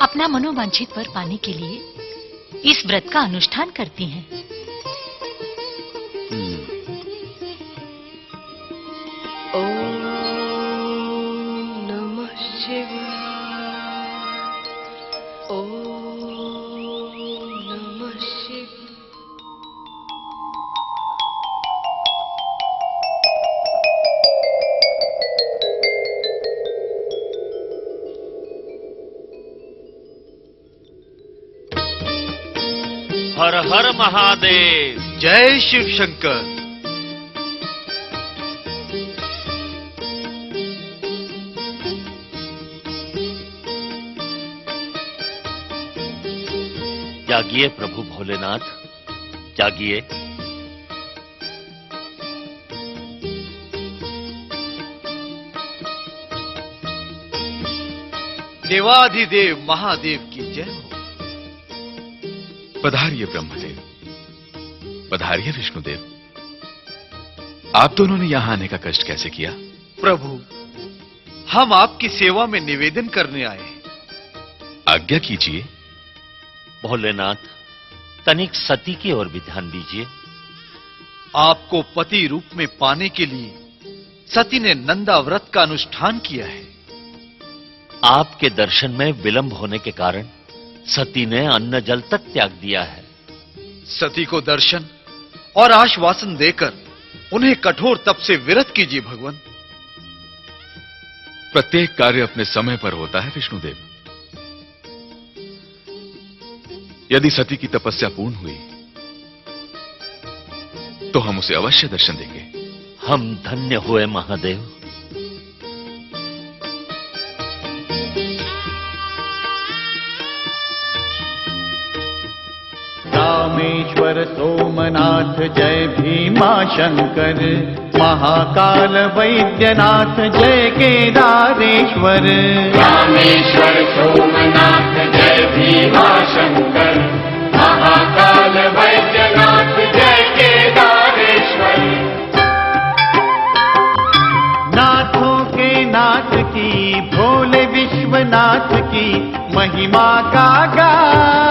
अपना मनोवांछित वर पाने के लिए इस व्रत का अनुष्ठान करती हैं। ओम नमः शिवाय। ओम नमः शिवाय। हर हर महादेव। जय शिव शंकर। जागिए प्रभु भोलेनाथ, जागिए। देवाधिदेव महादेव की जय हो। पधारिए ब्रह्मदेव, पधारिए विष्णुदेव। आप दोनों ने यहां आने का कष्ट कैसे किया? प्रभु, हम आपकी सेवा में निवेदन करने आए हैं। आज्ञा कीजिए। भोलेनाथ, तनिक सती की ओर भी ध्यान दीजिए। आपको पति रूप में पाने के लिए सती ने नंदा व्रत का अनुष्ठान किया है। आपके दर्शन में विलंब होने के कारण सती ने अन्न जल तक त्याग दिया है। सती को दर्शन और आश्वासन देकर उन्हें कठोर तप से विरत कीजिए भगवान। प्रत्येक कार्य अपने समय पर होता है विष्णुदेव। यदि सती की तपस्या पूर्ण हुई तो हम उसे अवश्य दर्शन देंगे। हम धन्य हुए महादेव। रामेश्वर सोमनाथ जय भीमा शंकर, महाकाल वैद्यनाथ जय केदारेश्वर। रामेश्वर सोमनाथ जय भीमा शंकर, महाकाल वैद्यनाथ जय केदारेश्वर। नाथों के नाथ की भोले विश्वनाथ की महिमा का गान,